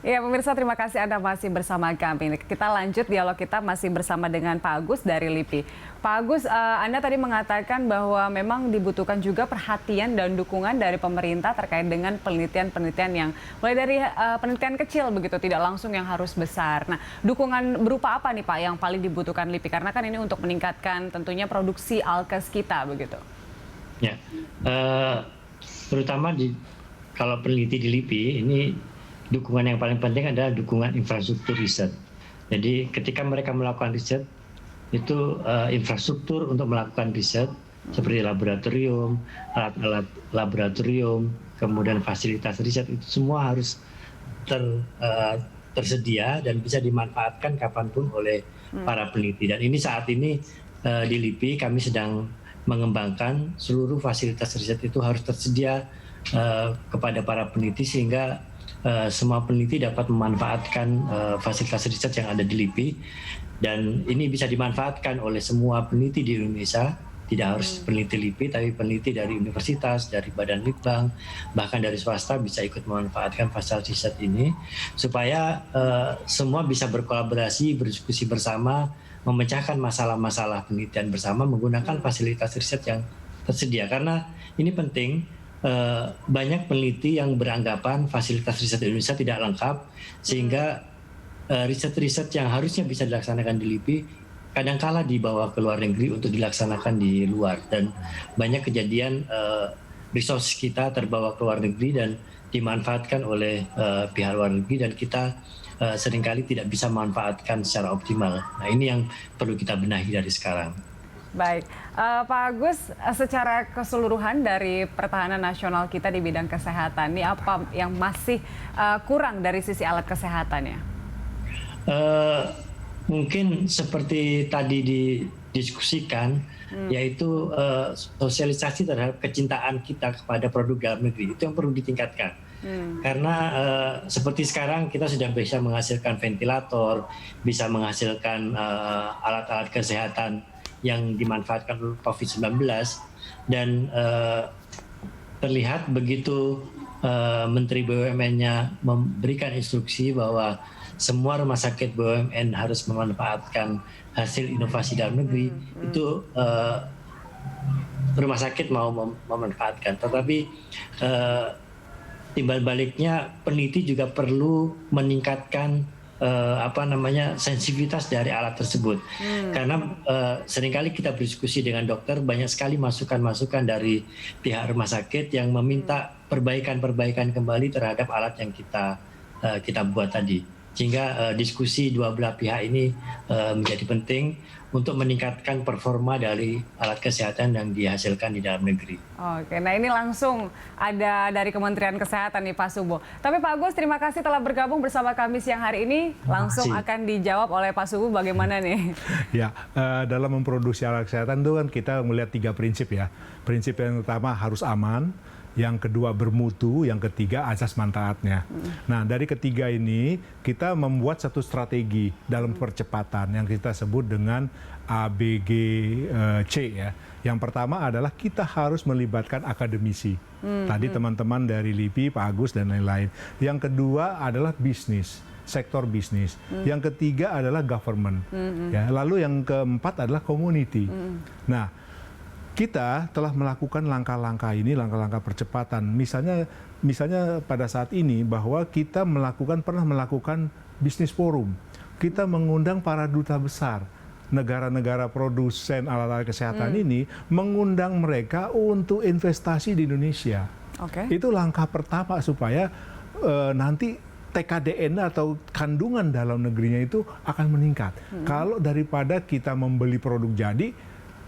Ya, pemirsa, terima kasih Anda masih bersama kami. Kita lanjut dialog kita masih bersama dengan Pak Agus dari LIPI. Pak Agus, Anda tadi mengatakan bahwa memang dibutuhkan juga perhatian dan dukungan dari pemerintah terkait dengan penelitian-penelitian yang mulai dari penelitian kecil begitu, tidak langsung yang harus besar. Nah, dukungan berupa apa nih Pak yang paling dibutuhkan LIPI? Karena kan ini untuk meningkatkan tentunya produksi alkes kita begitu. Ya, terutama kalau peneliti di LIPI ini dukungan yang paling penting adalah dukungan infrastruktur riset. Jadi ketika mereka melakukan riset, itu infrastruktur untuk melakukan riset seperti laboratorium, alat-alat laboratorium, kemudian fasilitas riset itu semua harus tersedia dan bisa dimanfaatkan kapanpun oleh para peneliti. Dan ini saat ini di LIPI kami sedang mengembangkan seluruh fasilitas riset itu harus tersedia kepada para peneliti sehingga semua peneliti dapat memanfaatkan fasilitas riset yang ada di LIPI, dan ini bisa dimanfaatkan oleh semua peneliti di Indonesia, tidak harus peneliti LIPI tapi peneliti dari universitas, dari badan litbang, bahkan dari swasta bisa ikut memanfaatkan fasilitas riset ini supaya semua bisa berkolaborasi, berdiskusi bersama, memecahkan masalah-masalah penelitian bersama menggunakan fasilitas riset yang tersedia. Karena ini penting, banyak peneliti yang beranggapan fasilitas riset di Indonesia tidak lengkap, sehingga riset-riset yang harusnya bisa dilaksanakan di LIPI kadangkala dibawa ke luar negeri untuk dilaksanakan di luar, dan banyak kejadian resource kita terbawa ke luar negeri dan dimanfaatkan oleh pihak luar negeri, dan kita seringkali tidak bisa memanfaatkan secara optimal. Nah, ini yang perlu kita benahi dari sekarang. Baik, Pak Agus, secara keseluruhan dari pertahanan nasional kita di bidang kesehatan, ini apa yang masih kurang dari sisi alat kesehatannya? Mungkin seperti tadi didiskusikan, yaitu sosialisasi terhadap kecintaan kita kepada produk dalam negeri, itu yang perlu ditingkatkan. Karena seperti sekarang kita sudah bisa menghasilkan ventilator, bisa menghasilkan alat-alat kesehatan yang dimanfaatkan untuk COVID-19, dan terlihat begitu Menteri BUMN-nya memberikan instruksi bahwa semua rumah sakit BUMN harus memanfaatkan hasil inovasi dalam negeri, itu rumah sakit mau memanfaatkan. Tetapi timbal baliknya peneliti juga perlu meningkatkan sensitivitas dari alat tersebut, karena seringkali kita berdiskusi dengan dokter, banyak sekali masukan-masukan dari pihak rumah sakit yang meminta perbaikan kembali terhadap alat yang kita buat tadi, sehingga diskusi dua belah pihak ini menjadi penting untuk meningkatkan performa dari alat kesehatan yang dihasilkan di dalam negeri. Oke, nah ini langsung ada dari Kementerian Kesehatan nih Pak Subo. Tapi Pak Agus, terima kasih telah bergabung bersama kami siang hari ini. Langsung akan dijawab oleh Pak Subo bagaimana nih? Ya, dalam memproduksi alat kesehatan itu kan kita melihat 3 prinsip ya. Prinsip yang pertama harus aman, yang kedua bermutu, yang ketiga asas manfaatnya. Nah, dari ketiga ini kita membuat satu strategi dalam percepatan yang kita sebut dengan ABGC ya. Yang pertama adalah kita harus melibatkan akademisi. Tadi teman-teman dari LIPI, Pak Agus dan lain-lain. Yang kedua adalah bisnis, sektor bisnis. Yang ketiga adalah government. Ya, lalu yang keempat adalah community. Nah, kita telah melakukan langkah-langkah ini, langkah-langkah percepatan. Misalnya pada saat ini bahwa kita pernah melakukan bisnis forum. Kita mengundang para duta besar negara-negara produsen alat-alat kesehatan ini, mengundang mereka untuk investasi di Indonesia. Itu langkah pertama supaya nanti TKDN atau kandungan dalam negerinya itu akan meningkat. Kalau daripada kita membeli produk jadi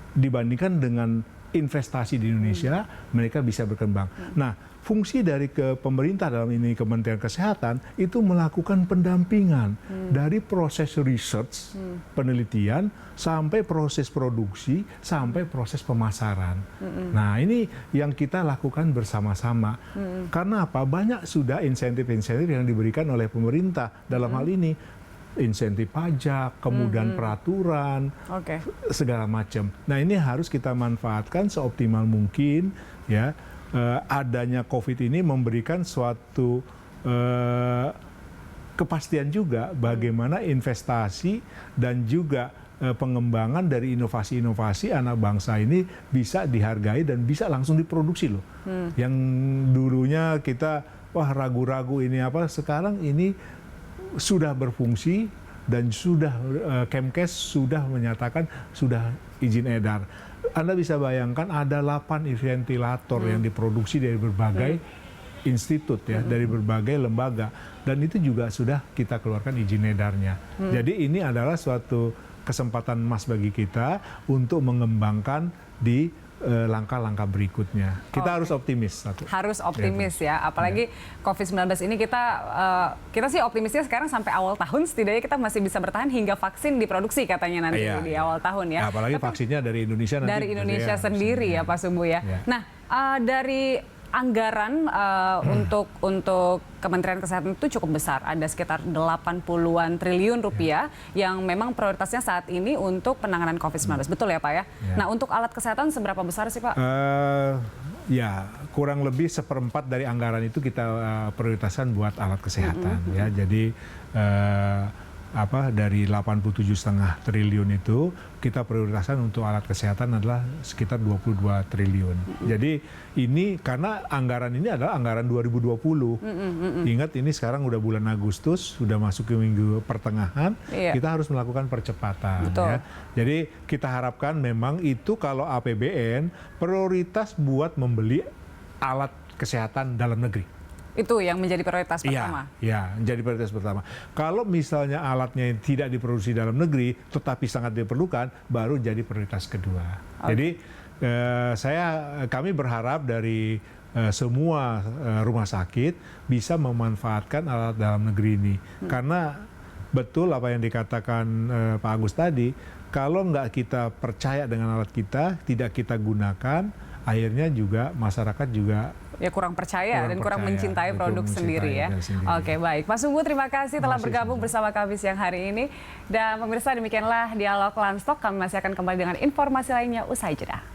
dibandingkan dengan investasi di Indonesia, mereka bisa berkembang. Nah, fungsi dari pemerintah dalam ini Kementerian Kesehatan itu melakukan pendampingan dari proses research, penelitian, sampai proses produksi, sampai proses pemasaran. Nah, ini yang kita lakukan bersama-sama. Karena apa? Banyak sudah insentif-insentif yang diberikan oleh pemerintah dalam hal ini. Insentif pajak, kemudian peraturan, segala macam. Nah, ini harus kita manfaatkan seoptimal mungkin, ya. Adanya COVID ini memberikan suatu kepastian juga bagaimana investasi dan juga pengembangan dari inovasi-inovasi anak bangsa ini bisa dihargai dan bisa langsung diproduksi loh. Yang dulunya kita wah ragu-ragu ini apa, sekarang ini sudah berfungsi dan sudah Kemkes sudah menyatakan sudah izin edar. Anda bisa bayangkan ada 8 ventilator yang diproduksi dari berbagai institut ya, dari berbagai lembaga, dan itu juga sudah kita keluarkan izin edarnya. Jadi ini adalah suatu kesempatan emas bagi kita untuk mengembangkan di langkah-langkah berikutnya. Kita harus optimis. Harus optimis ya, apalagi COVID-19 ini kita sih optimisnya sekarang sampai awal tahun setidaknya kita masih bisa bertahan hingga vaksin diproduksi katanya nanti di awal tahun ya. Apalagi vaksinnya dari Indonesia nanti. Dari Indonesia sendiri ya Pak Sumbu ya. Nah dari anggaran untuk Kementerian Kesehatan itu cukup besar, ada sekitar 80-an triliun rupiah yang memang prioritasnya saat ini untuk penanganan COVID-19, betul ya Pak ya? Nah untuk alat kesehatan seberapa besar sih Pak? Ya kurang lebih 1/4 dari anggaran itu kita prioritaskan buat alat kesehatan ya. Jadi dari 87,5 triliun itu kita prioritaskan untuk alat kesehatan adalah sekitar 22 triliun. Jadi ini karena anggaran ini adalah anggaran 2020. Ingat ini sekarang udah bulan Agustus, sudah masuk ke minggu pertengahan, kita harus melakukan percepatan. Ya. Jadi kita harapkan memang itu kalau APBN prioritas buat membeli alat kesehatan dalam negeri. Itu yang menjadi prioritas pertama? Iya, menjadi prioritas pertama. Kalau misalnya alatnya tidak diproduksi dalam negeri, tetapi sangat diperlukan, baru jadi prioritas kedua. Jadi kami berharap dari semua rumah sakit bisa memanfaatkan alat dalam negeri ini. Karena betul apa yang dikatakan Pak Agus tadi, kalau nggak kita percaya dengan alat kita, tidak kita gunakan, akhirnya juga masyarakat juga kurang percaya dan kurang mencintai produk sendiri ya. Oke, baik. Pak Sumbu, terima kasih telah bergabung bersama kami siang hari ini. Dan pemirsa, demikianlah Dialog Landstalk. Kami masih akan kembali dengan informasi lainnya usai jeda.